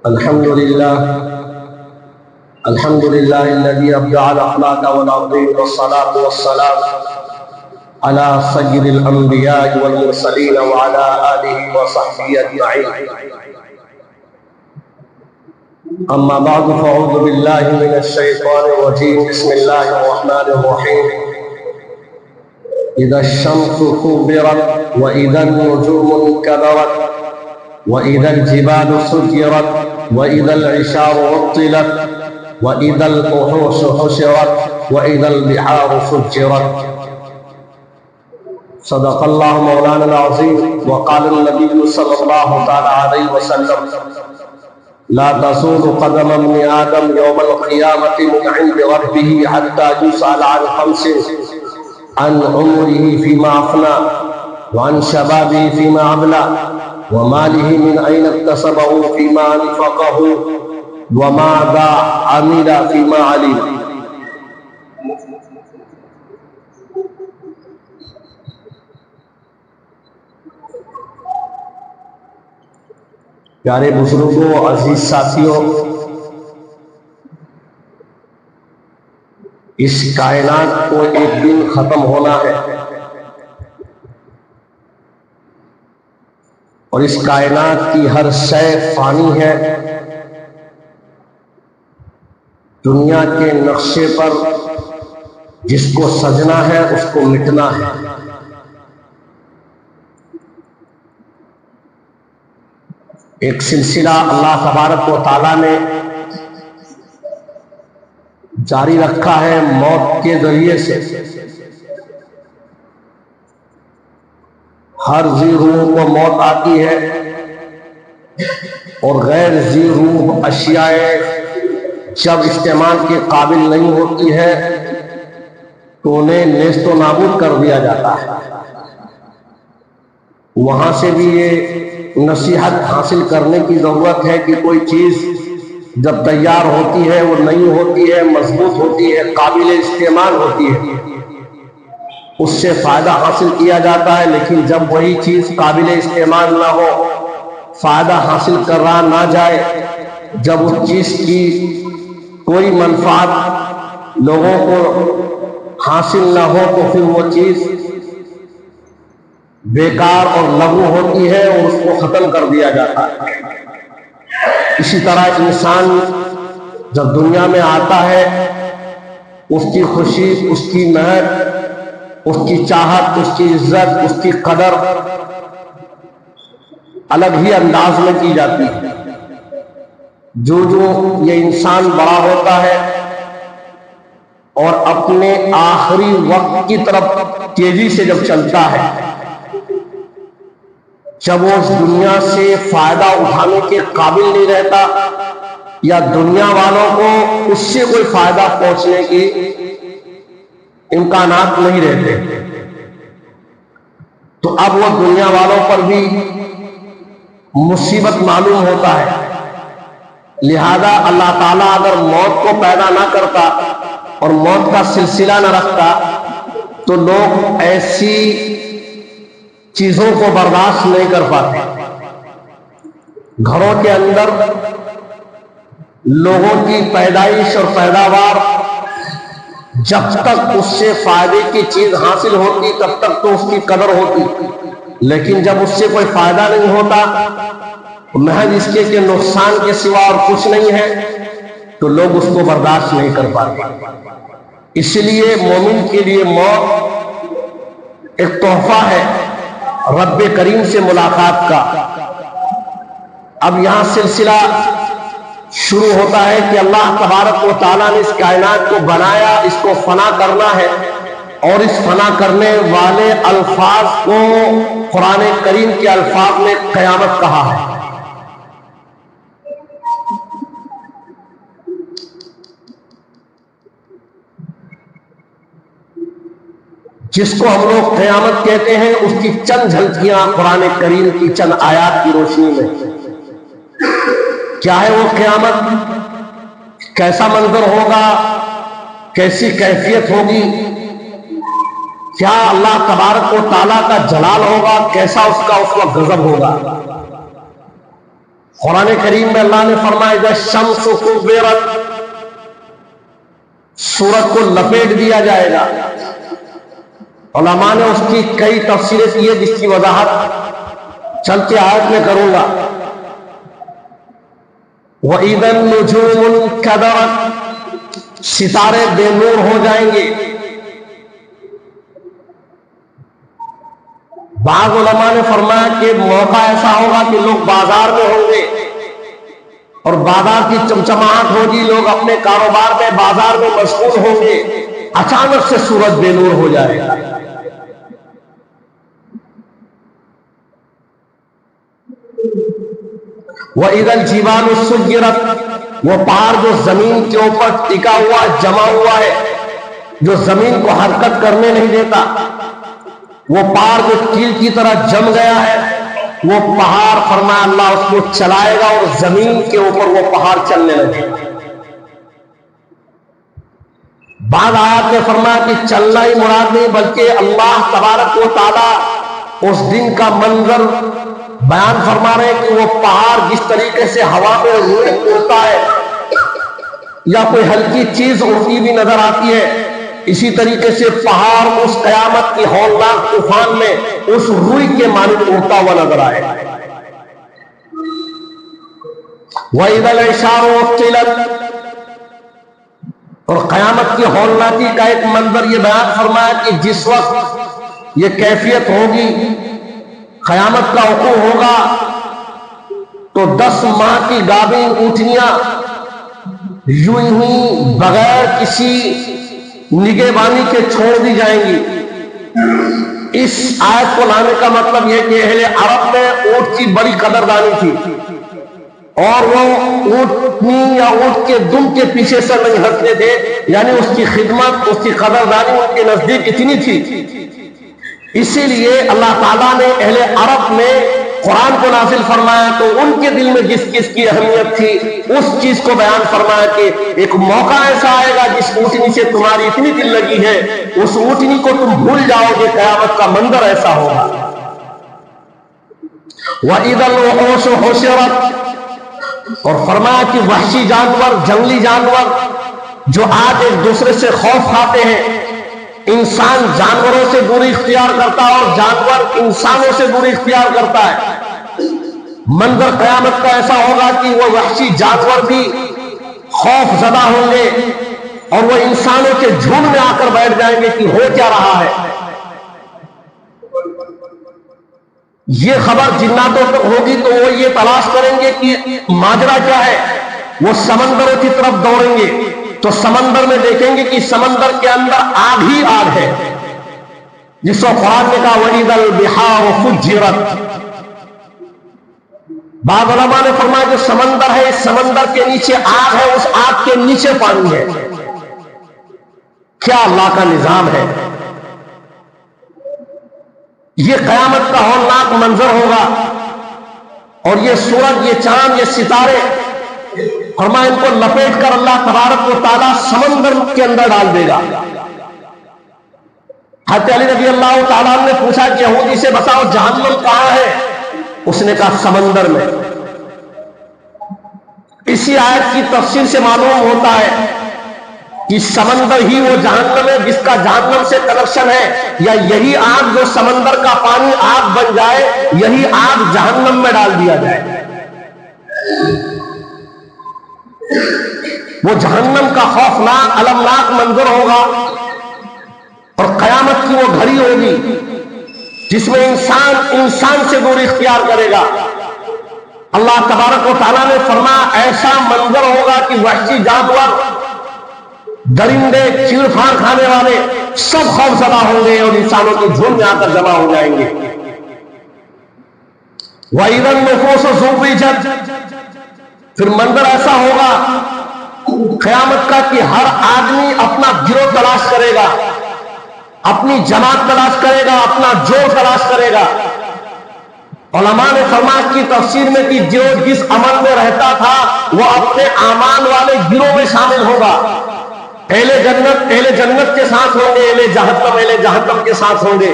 الحمد لله الذي أبدع الأخلاق والعظيم، والصلاة والسلام على سيد الأنبياء والمرسلين وعلى آله وصحبه أجمعين. أما بعد، فأعوذ بالله من الشيطان الرجيم. بسم الله الرحمن الرحيم. إذا الشمس كورت وإذا النجوم انكدرت وإذا الجبال سجرت وإذا العشار عطلت وإذا الوحوش حشرت وإذا البحار سجرت. صدق الله مولانا العظيم. وقال النبي صلى الله تعالى عليه وسلم: لا تزول قدم ابن آدم يوم القيامة من عند ربه حتى يسأل عن خمس: عن عمره فيما أفنى، وعن شبابه فيما أبلى، وماله من أين اكتسبه فيما أنفقه، وماذا عمل فيما علم. پیارے بزرگوں، عزیز ساتھیوں، اس کائنات کو ایک دن ختم ہونا ہے، اور اس کائنات کی ہر شے فانی ہے. دنیا کے نقشے پر جس کو سجنا ہے اس کو مٹنا ہے. ایک سلسلہ اللہ تبارک و تعالیٰ نے جاری رکھا ہے موت کے ذریعے سے. ہر ذی روح کو موت آتی ہے، اور غیر ذی روح اشیاء جب استعمال کے قابل نہیں ہوتی ہے تو انہیں نیست و نابود کر دیا جاتا ہے. وہاں سے بھی یہ نصیحت حاصل کرنے کی ضرورت ہے کہ کوئی چیز جب تیار ہوتی ہے، وہ نئی ہوتی ہے، مضبوط ہوتی ہے، قابل استعمال ہوتی ہے، اس سے فائدہ حاصل کیا جاتا ہے. لیکن جب وہی چیز قابل استعمال نہ ہو، فائدہ حاصل کر رہا نہ جائے، جب اس چیز کی کوئی منفعت لوگوں کو حاصل نہ ہو، تو پھر وہ چیز بیکار اور لغو ہوتی ہے اور اس کو ختم کر دیا جاتا ہے. اسی طرح انسان جب دنیا میں آتا ہے، اس کی خوشی، اس کی محنت، اس کی چاہت، اس کی عزت، اس کی قدر الگ ہی انداز میں کی جاتی ہے. جو یہ انسان بڑا ہوتا ہے اور اپنے آخری وقت کی طرف تیزی سے جب چلتا ہے، جب وہ اس دنیا سے فائدہ اٹھانے کے قابل نہیں رہتا، یا دنیا والوں کو اس سے کوئی فائدہ پہنچنے کی امکانات نہیں رہتے، تو اب وہ دنیا والوں پر بھی مصیبت معلوم ہوتا ہے. لہذا اللہ تعالیٰ اگر موت کو پیدا نہ کرتا اور موت کا سلسلہ نہ رکھتا تو لوگ ایسی چیزوں کو برداشت نہیں کر پاتے. گھروں کے اندر لوگوں کی پیدائش اور پیداوار جب تک اس سے فائدے کی چیز حاصل ہوتی تب تک تو اس کی قدر ہوتی، لیکن جب اس سے کوئی فائدہ نہیں ہوتا، محض اس کے کہ نقصان کے سوا اور کچھ نہیں ہے، تو لوگ اس کو برداشت نہیں کر پاتے. اس لیے مومن کے لیے موت ایک تحفہ ہے رب کریم سے ملاقات کا. اب یہاں سلسلہ شروع ہوتا ہے کہ اللہ تبارک و تعالیٰ نے اس کائنات کو بنایا، اس کو فنا کرنا ہے، اور اس فنا کرنے والے الفاظ کو قرآن کریم کے الفاظ میں قیامت کہا ہے. جس کو ہم لوگ قیامت کہتے ہیں، اس کی چند جھلکیاں قرآن کریم کی چند آیات کی روشنی میں. کیا ہے وہ قیامت؟ کیسا منظر ہوگا؟ کیسی کیفیت ہوگی؟ کیا اللہ تبارک و تعالیٰ کا جلال ہوگا؟ کیسا اس کا غضب ہوگا؟ قرآن کریم میں اللہ نے فرمایا اذا الشمس کورت، سورج کو لپیٹ دیا جائے گا. علماء نے اس کی کئی تفسیریں کی ہے جس کی وضاحت چلتے آیت میں کروں گا. وَإِذَا النُّجُومُ انْكَدَرَتْ، ستارے بے نور ہو جائیں گے. بعض علماء نے فرمایا کہ موقع ایسا ہوگا کہ لوگ بازار میں ہوں گے اور بازار کی چمچماہٹ ہوگی، لوگ اپنے کاروبار میں بازار میں مشغول ہوں گے، اچانک سے سورج بے نور ہو جائے گا. وَإِذَا الْجِبَالُ سُيِّرَتْ، وہ پہاڑ جو زمین کے اوپر ٹکا ہوا جمع ہوا ہے، جو زمین کو حرکت کرنے نہیں دیتا، وہ پہاڑ جو کیل کی طرح جم گیا ہے، وہ پہاڑ فرمایا اللہ اس کو چلائے گا اور زمین کے اوپر وہ پہاڑ چلنے لگے گا. بعد آیات میں فرمایا کہ چلنا ہی مراد نہیں بلکہ اللہ تبارک و تعالی اس دن کا منظر بیان فرما رہے ہیں کہ وہ پہاڑ جس طریقے سے ہوا میں اڑتا ہے یا کوئی ہلکی چیز اڑتی بھی نظر آتی ہے، اسی طریقے سے پہاڑ اس قیامت کی ہولناک طوفان میں اس روئی کے مانند اڑتا ہوا نظر آئے. وَإِذَا الْعِشَارُ عُطِّلَتْ، اور قیامت کی ہولناکی کا ایک منظر یہ بیان فرمایا کہ جس وقت یہ کیفیت ہوگی، قیامت کا وقوع ہوگا تو 10 ماہ کی گابیں اونٹنیاں یوں ہی بغیر کسی نگہبانی کے چھوڑ دی جائیں گی. اس آیت کو لانے کا مطلب یہ کہ اہل عرب میں اونٹ کی بڑی قدردانی تھی اور وہ اونٹنی یا اونٹ کے دم کے پیچھے سے نہیں ہٹتے تھے، یعنی اس کی خدمت، اس کی قدردانی ان کے نزدیک اتنی تھی. اسی لیے اللہ تعالیٰ نے اہل عرب میں قرآن کو نازل فرمایا تو ان کے دل میں جس چیز کی اہمیت تھی اس چیز کو بیان فرمایا کہ ایک موقع ایسا آئے گا جس اونٹنی سے تمہاری اتنی دل لگی ہے اس اونٹنی کو تم بھول جاؤ گے، قیامت کا منظر ایسا ہوگا. وَإِذَا الْوُحُوشُ حُشِرَتْ، اور فرمایا کہ وحشی جانور، جنگلی جانور جو آج ایک دوسرے سے خوف کھاتے ہیں، انسان جانوروں سے دوری اختیار کرتا ہے اور جانور انسانوں سے دوری اختیار کرتا ہے. منظر قیامت کا ایسا ہوگا کہ وہ وحشی جانور بھی خوف زدہ ہوں گے اور وہ انسانوں کے جھنڈ میں آ کر بیٹھ جائیں گے کہ ہو کیا رہا ہے. یہ خبر جناتوں تک ہوگی تو وہ یہ تلاش کریں گے کہ ماجرا کیا ہے. وہ سمندروں کی طرف دوڑیں گے تو سمندر میں دیکھیں گے کہ سمندر کے اندر آگ ہی آگ ہے، جس کو قرآن نے کہا وَإِذَا الْبِحَارُ فُجِّرَتْ. بعض علماء نے فرمایا جو سمندر ہے، اس سمندر کے نیچے آگ ہے، اس آگ کے نیچے پانی ہے. کیا اللہ کا نظام ہے. یہ قیامت کا ہولناک منظر ہوگا اور یہ سورج، یہ چاند، یہ ستارے فرمایا ان کو لپیٹ کر اللہ تبارک و تعالیٰ سمندر کے اندر ڈال دے گا. حضرت علی رضی اللہ تعالیٰ نے پوچھا کہ یہودی سے بتاؤ جہنم کہاں ہے؟ اس نے کہا سمندر میں. اسی آیت کی تفسیر سے معلوم ہوتا ہے کہ سمندر ہی وہ جہنم ہے جس کا جہنم سے کنیکشن ہے، یا یہی آگ جو سمندر کا پانی آگ بن جائے، یہی آگ جہنم میں ڈال دیا جائے. وہ جہنم کا خوفناک المناک منظر ہوگا اور قیامت کی وہ گھڑی ہوگی جس میں انسان سے دوری اختیار کرے گا. اللہ تبارک و تعالیٰ نے فرمایا ایسا منظر ہوگا کہ وحشی جانور، درندے، چیڑ پھاڑ کھانے والے سب خوف زدہ ہوں گے اور انسانوں کے جھنڈ میں آ کر جمع ہو جائیں گے. وَإِذَا النُّفُوسُ زُوِّجَتْ، پھر منظر ایسا ہوگا قیامت کا کہ ہر آدمی اپنا گروہ تلاش کرے گا، اپنی جماعت تلاش کرے گا، اپنا جوڑ تلاش کرے گا. علماء نے فرمایا کی تفسیر میں کہ جو جس عمل میں رہتا تھا وہ اپنے اعمال والے گروہ میں شامل ہوگا. اہل جنت کے ساتھ ہوں گے، اہل جہنم کے ساتھ ہوں گے.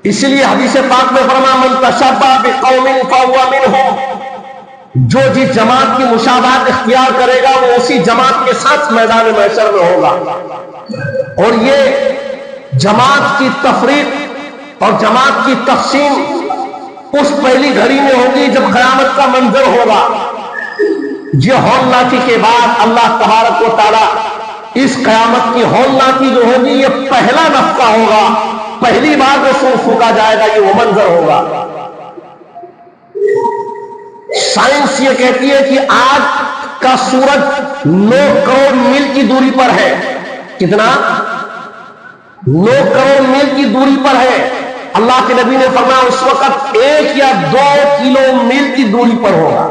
اس لیے حدیث پاک میں فرمایا من تشبہ بقوم فہو منہم، جو جس جماعت کی مشابہت اختیار کرے گا وہ اسی جماعت کے ساتھ میدان محشر میں ہوگا. اور یہ جماعت کی تفریق اور جماعت کی تقسیم اس پہلی گھڑی میں ہوگی جب قیامت کا منظر ہوگا. یہ ہولناکی کے بعد اللہ تبارک و تعالی اس قیامت کی ہولناکی جو ہوگی یہ پہلا نفخہ ہوگا, پہلی بار جو سور پھونکا جائے گا یہ وہ منظر ہوگا. سائنس یہ کہتی ہے کہ آج کا سورج 9 کروڑ میل کی دوری پر ہے. کتنا؟ 9 کروڑ میل کی دوری پر ہے. اللہ کے نبی نے فرمایا اس وقت 1 یا 2 کلو میل کی دوری پر ہوگا,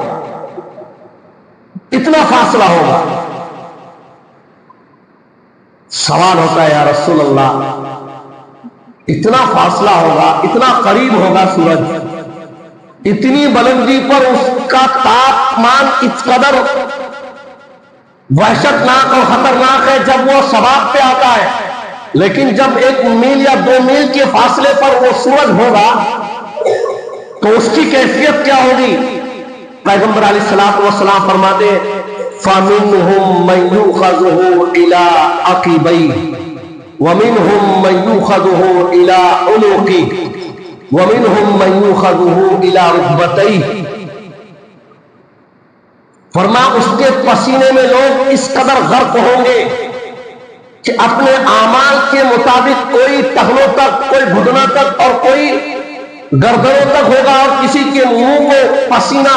اتنا فاصلہ ہوگا. سوال ہوتا ہے یا رسول اللہ اتنا فاصلہ ہوگا, اتنا قریب ہوگا سورج, اتنی بلندی پر اس کا تاپمان اس قدر وحشتناک اور خطرناک ہے جب وہ سباق پہ آتا ہے, لیکن جب 1 میل یا 2 میل کے فاصلے پر وہ سورج ہوگا تو اس کی کیفیت کیا ہوگی؟ پیغمبر علیہ الصلوۃ والسلام فرماتے ہیں فَمِنْهُمْ مَنْ يُؤْخَذُهُ إِلَىٰ عَقِبَيْهِ وَمِنْهُمْ مَنْ يُؤْخَذُهُ إِلَىٰ عُنُقِهِ وَمِنْهُمْ مَنْ يُؤْخَذُهُ إِلَىٰ رُكْبَتَيْهِ. فرمایا اس کے پسینے میں لوگ اس قدر غرق ہوں گے کہ اپنے اعمال کے مطابق کوئی ٹخنوں تک, کوئی گھٹنوں تک اور کوئی گردنوں تک ہوگا, اور کسی کے منہ کو پسینہ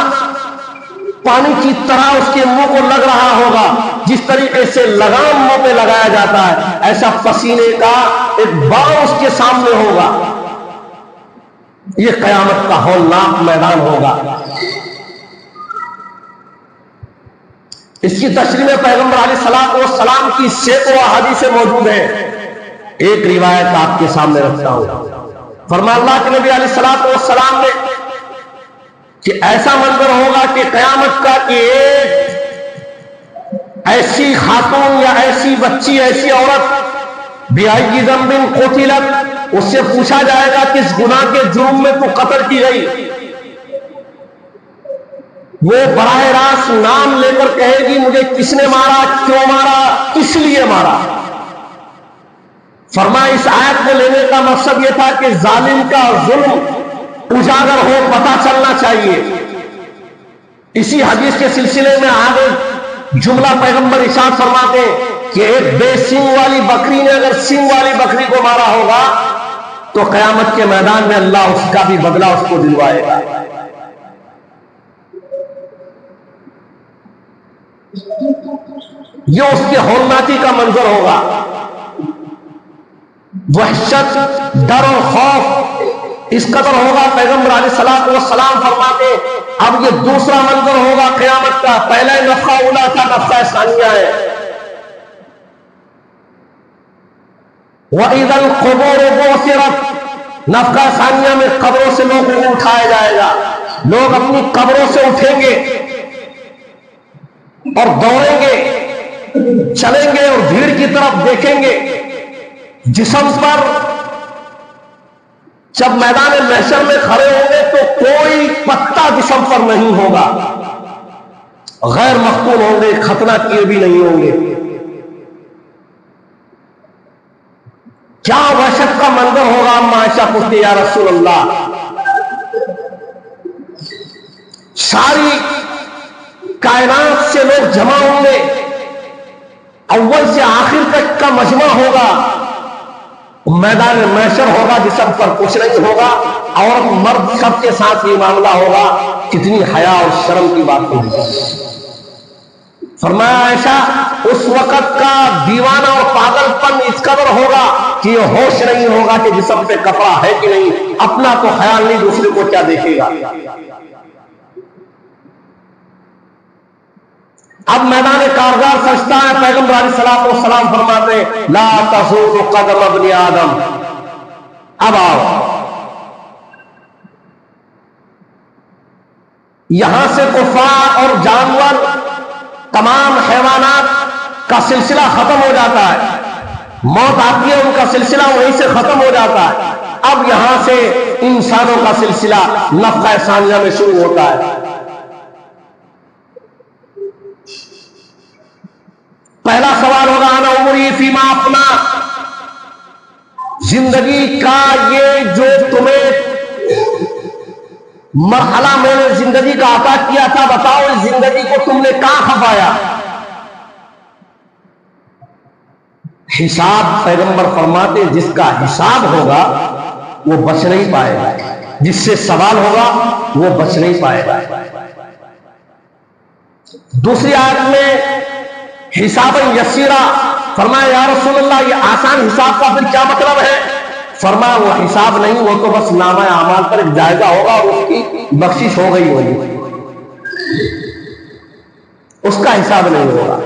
پانی کی طرح اس کے منہ کو لگ رہا ہوگا. جس طریقے سے لگام منہ پہ لگایا جاتا ہے ایسا پسینے کا ایک باغ اس کے سامنے ہوگا. یہ قیامت کا ہولناک میدان ہوگا. اس کی تشریح میں پیغمبر علیہ الصلوۃ والسلام کی سینکڑوں احادیث موجود ہیں. ایک روایت آپ کے سامنے رکھتا ہوں. فرمایا اللہ کے نبی علیہ الصلوۃ والسلام نے کہ ایسا منظر ہوگا کہ قیامت کا کہ ایک ایسی خاتون یا ایسی بچی, ایسی عورت بِأَيِّ ذَنبٍ قُتِلَتْ, اس سے پوچھا جائے گا کس گناہ کے جرم میں تو قتل کی گئی. وہ براہ راست نام لے کر کہے گی مجھے کس نے مارا, کیوں مارا, کس لیے مارا. فرمایا اس آیت کو لینے کا مقصد یہ تھا کہ ظالم کا ظلم اجاگر ہو, پتہ چلنا چاہیے. اسی حدیث کے سلسلے میں آگے جملہ پیغمبر ارشاد فرماتے کہ ایک بے سینگ والی بکری نے اگر سینگ والی بکری کو مارا ہوگا تو قیامت کے میدان میں اللہ اس کا بھی بدلہ اس کو دلوائے گا. یہ اس کے ہولناکی کا منظر ہوگا. وحشت, ڈر اور خوف اس قدر ہوگا. پیغمبر علیہ الصلوۃ والسلام فرماتے اب یہ دوسرا منظر ہوگا قیامت کا. پہلا نفخہ اولا تھا, نفخہ ثانیہ ہے. وَإِذَا الْقُبُورُ بُعْثِرَتْ, نفخہ ثانیہ میں قبروں سے لوگوں کو اٹھایا جائے گا. لوگ اپنی قبروں سے اٹھیں گے اور دوڑیں گے, چلیں گے اور بھیڑ کی طرف دیکھیں گے. جسم پر جب میدان محشر میں کھڑے ہوں گے تو کوئی پتا جسم پر نہیں ہوگا, غیر مختون ہوں گے, ختنہ کیے بھی نہیں ہوں گے. کیا وحشت کا منظر ہوگا. اما عائشہ پوچھتی یا رسول اللہ ساری کائنات سے لوگ جمع ہوں گے, اول سے آخر تک کا مجمع ہوگا, میدان محشر ہوگا, جسم پر کچھ نہیں ہوگا, عورت مرد سب کے ساتھ یہ معاملہ ہوگا. کتنی حیا اور شرم کی بات ہوگی. فرمایا عائشہ اس وقت کا دیوانہ اور پاگل پن اس قدر ہوگا کہ یہ ہوش نہیں ہوگا کہ جسم پہ کپڑا ہے کہ نہیں, اپنا تو خیال نہیں, دوسرے کو کیا دیکھے گا. اب میدان کارزار سجتا ہے. پیغمبر علیہ الصلوۃ والسلام فرماتے ہیں لا تزول قدم ابن آدم. اب آؤ, یہاں سے کفار اور جانور, تمام حیوانات کا سلسلہ ختم ہو جاتا ہے. موت آتی ہے, ان کا سلسلہ وہیں سے ختم ہو جاتا ہے. اب یہاں سے انسانوں کا سلسلہ نفخہ ثانیہ میں شروع ہوتا ہے. پہلا سوال ہوگا انا عمری فیما اپنا، زندگی کا یہ جو تمہیں مرحلہ میں نے زندگی کا عطا کیا تھا، بتاؤ اس زندگی کو تم نے کہاں کھپایا؟ حساب پیغمبر فرماتے جس کا حساب ہوگا وہ بچ نہیں پائے گا، جس سے سوال ہوگا وہ بچ نہیں پائے گا۔ دوسری آیت میں حساب یسیرا، فرمایا یا رسول اللہ یہ آسان حساب کا پھر کیا مطلب ہے؟ فرمایا وہ حساب نہیں، وہ تو بس نامہ اعمال پر ایک جائزہ ہوگا اور اس کی بخشش ہو گئی ہوگی، اس کا حساب نہیں ہوگا،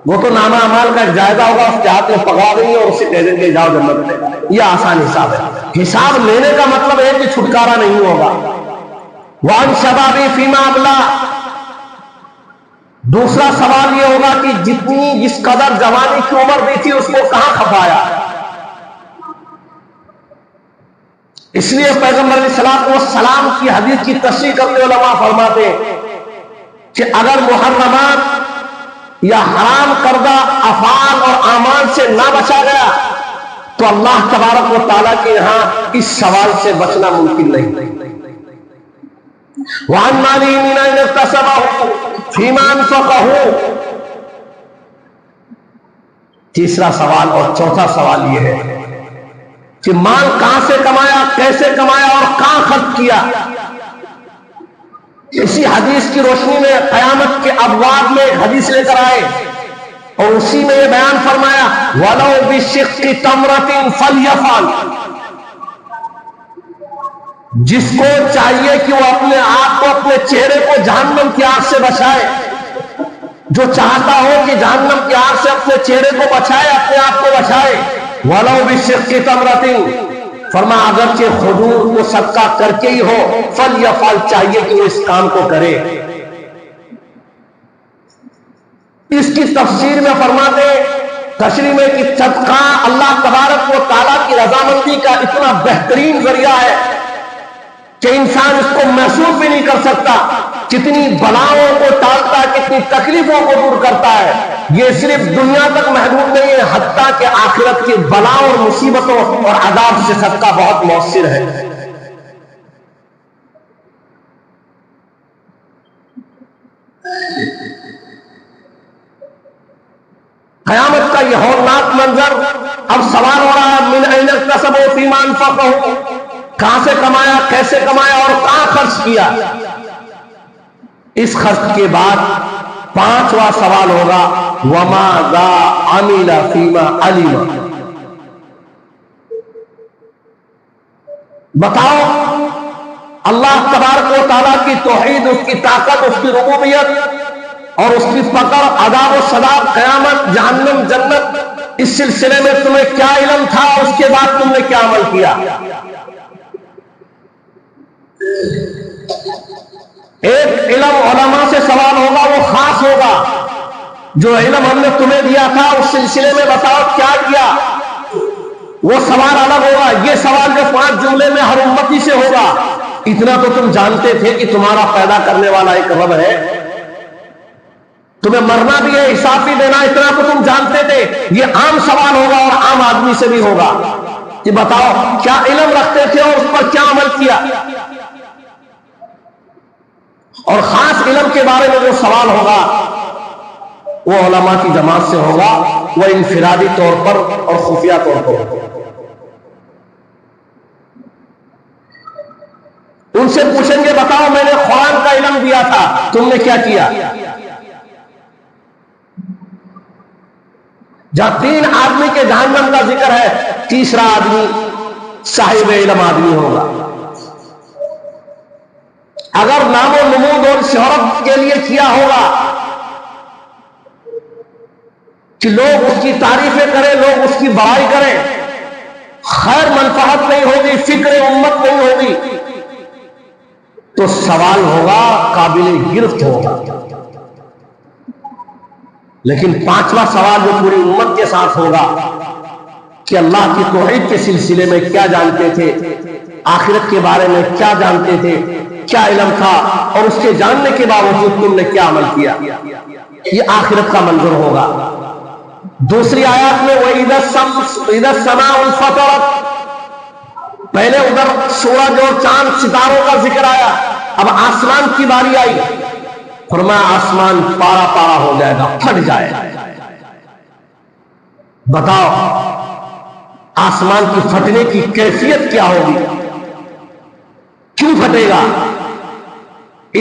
وہ تو نامہ اعمال کا ایک جائزہ ہوگا، اس کے ہاتھ میں پکڑا دیں گے اور اسے کہہ دیں گے جاؤ جنت میں۔ یہ آسان حساب ہے۔ حساب لینے کا مطلب ہے کہ چھٹکارا نہیں ہوگا۔ وان شبابی فیما ابلا، دوسرا سوال یہ ہوگا کہ جس قدر جوانی کی عمر بھی تھی اس کو کہاں کھپایا؟ اس لیے پیغمبر علیہ السلام کی حدیث کی تصریح کرتے علماء فرماتے کہ اگر محرمات یا حرام کردہ افعال اور اعمال سے نہ بچا گیا تو اللہ تبارک و تعالیٰ کے یہاں اس سوال سے بچنا ممکن نہیں۔ وَعَنْ مَالِهِ مِنْ أَيْنَ اكْتَسَبَهُ فِيمَا أَنْفَقَهُ، تیسرا سوال اور چوتھا سوال یہ ہے کہ مال کہاں سے کمایا، کیسے کمایا اور کہاں خرچ کیا۔ اسی حدیث کی روشنی میں قیامت کے ابواب میں ایک حدیث لے کر آئے اور اسی میں یہ بیان فرمایا وَلَوْ بِشِقِّ تَمْرَةٍ فَلْيَفْعَلْ، جس کو چاہیے کہ وہ اپنے آپ کو، اپنے چہرے کو جہنم کی آگ سے بچائے، جو چاہتا ہو کہ جہنم کی آگ سے اپنے چہرے کو بچائے، اپنے آپ کو بچائے، وَلَوْ بِشِقِّ تَمْرَةٍ، فرما اگرچہ کھجور کو صدقہ کر کے ہی ہو، فَلْيَفْعَلْ، چاہیے کہ وہ اس کام کو کرے۔ اس کی تفسیر میں فرماتے تشریح میں کہ صدقہ اللہ تبارک و تعالیٰ کی رضامندی کا اتنا بہترین ذریعہ ہے کہ انسان اس کو محسوس بھی نہیں کر سکتا، کتنی بلاؤں کو ٹالتا ہے، کتنی تکلیفوں کو دور کرتا ہے۔ یہ صرف دنیا تک محدود نہیں ہے، حتیٰ کہ آخرت کی بلاؤں اور مصیبتوں اور عذاب سے صدقہ بہت مؤثر ہے۔ قیامت کا یہ ہولناک منظر، اب سوال ہو رہا ہے من این اکتسبوا فیما انفقوا، کہاں سے کمایا، کیسے کمایا اور کہاں خرچ کیا۔ اس خرچ کے بعد پانچواں سوال ہوگا وَمَاذَا عَمِلَ فِيمَا عَلِمَ، بتاؤ اللہ تبارک و تعالیٰ کی توحید، اس کی طاقت، اس کی ربوبیت اور اس کی پکڑ، عذاب و سزا، قیامت، جہنم، جنت، اس سلسلے میں تمہیں کیا علم تھا، اس کے بعد تم نے کیا عمل کیا۔ ایک علم علماء سے سوال ہوگا، وہ خاص ہوگا، جو علم ہم نے تمہیں دیا تھا اس سلسلے میں بتاؤ کیا کیا، وہ سوال الگ ہوگا۔ یہ سوال جو 5 جملے میں ہر امتی سے ہوگا، اتنا تو تم جانتے تھے کہ تمہارا پیدا کرنے والا ایک رب ہے، تمہیں مرنا بھی ہے، حساب بھی دینا، اتنا تو تم جانتے تھے۔ یہ عام سوال ہوگا اور عام آدمی سے بھی ہوگا کہ بتاؤ کیا علم رکھتے تھے اور اس پر کیا عمل کیا۔ اور خاص علم کے بارے میں جو سوال ہوگا وہ علماء کی جماعت سے ہوگا، وہ انفرادی طور پر اور خفیہ طور پر ہوگا۔ ان سے پوچھیں گے بتاؤ میں نے قرآن کا علم دیا تھا، تم نے کیا کیا۔ جہاں 3 آدمی کے جہنم کا ذکر ہے، تیسرا آدمی صاحب علم آدمی ہوگا۔ اگر نام و نمود اور شہرت کے لیے کیا ہوگا کہ لوگ اس کی تعریفیں کریں، لوگ اس کی بڑائی کریں، خیر منفعت نہیں ہوگی، فکر امت نہیں ہوگی، تو سوال ہوگا، قابل گرفت ہوگا۔ لیکن 5واں سوال جو پوری امت کے ساتھ ہوگا کہ اللہ کی توحید کے سلسلے میں کیا جانتے تھے، آخرت کے بارے میں کیا جانتے تھے، کیا علم تھا اور اس کے جاننے کے باوجود تم نے کیا عمل کیا. یہ آخرت کا منظر ہوگا. دوسری آیات میں وَإِذَا السَّمَاءُ انفطرت، پہلے ادھر سورج اور چاند ستاروں کا ذکر آیا، اب آسمان کی باری آئی. فرمایا آسمان پارا پارا ہو جائے گا، پھٹ جائے گا. بتاؤ آسمان کی پھٹنے کی کیفیت کیا ہوگی؟ کیوں پھٹے گا؟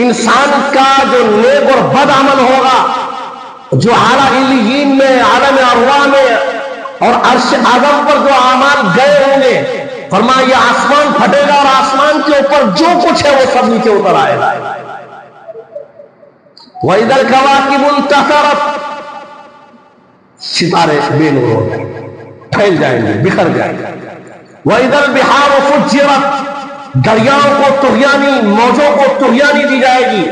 انسان کا جو نیک اور بد عمل ہوگا، جو اعلیٰ علیین میں، عالم ارواح میں اور عرش اعظم پر جو اعمال گئے ہوں گے، فرمایا یہ آسمان پھٹے گا اور آسمان کے اوپر جو کچھ ہے وہ سب نیچے اتر آئے گا. وَإِذَا الْكَوَاكِبُ انتَثَرَتْ، ستارے بے نور ہو جائیں گے، پھیل جائیں گے، بکھر جائیں گے. وَإِذَا الْبِحَارُ فُجِّرَتْ، دریاؤں کو طغیانی، موجوں کو طغیانی دی جائے گی،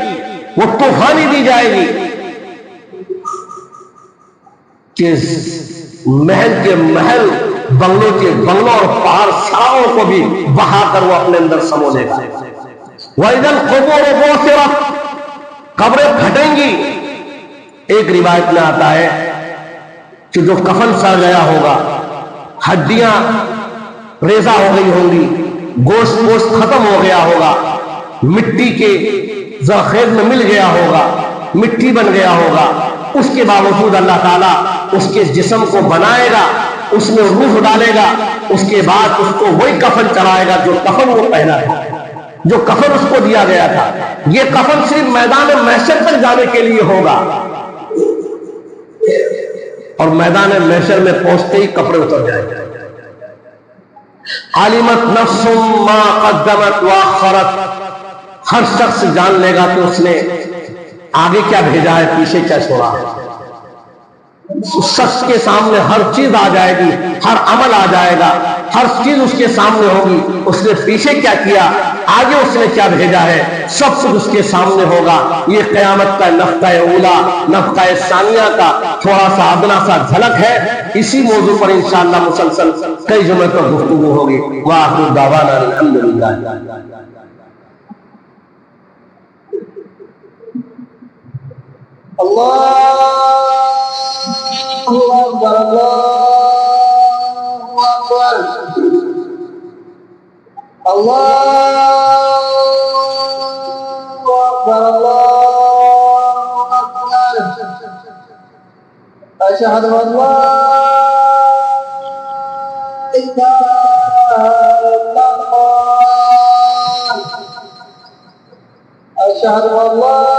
وہ طوفانی دی جائے گی کہ محل کے محل، بنگلوں کے بنگلوں اور پہاڑ سراؤں کو بھی بہا کر وہ اپنے اندر سمو لے گا. وَإِذَا الْقُبُورُ بُعْثِرَتْ، قبریں پھٹیں گی. ایک روایت میں آتا ہے کہ جو کفن سڑ گیا ہوگا، ہڈیاں ریزہ ہو گئی ہوں گی، گوشت ختم ہو گیا ہوگا، مٹی کے زرخیز میں مل گیا ہوگا، مٹی بن گیا ہوگا، اس کے باوجود اللہ تعالیٰ اس کے جسم کو بنائے گا، اس میں روح ڈالے گا، اس کے بعد اس کو وہی کفن چڑھائے گا جو کفن وہ پہنا تھا، جو کفن اس کو دیا گیا تھا. یہ کفن صرف میدان محشر تک جانے کے لیے ہوگا، اور میدان محشر میں پہنچتے ہی کپڑے اتر جائیں گے. علمت نفس ما قدمت واخرت، ہر شخص جان لے گا کہ اس نے آگے کیا بھیجا ہے، پیچھے کیا چھوڑا ہے. اس شخص کے سامنے ہر چیز آ جائے گی، ہر عمل آ جائے گا، ہر چیز اس کے سامنے ہوگی. اس نے پیچھے کیا کیا، آگے اس نے کیا بھیجا ہے، سب کچھ اس کے سامنے ہوگا. یہ قیامت کا نقطہ اولا، نقطہ ثانیہ کا تھوڑا سا ادنا سا جھلک ہے. اسی موضوع پر انشاءاللہ مسلسل کئی جمعے پر گفتگو ہوگی. وآخر دعوانا الحمدللہ. اللہ اکبر، اللہ اکبر، اللہ اکبر، اللہ اکبر. اشہد ان لا الہ الا اللہ، اشہد ان لا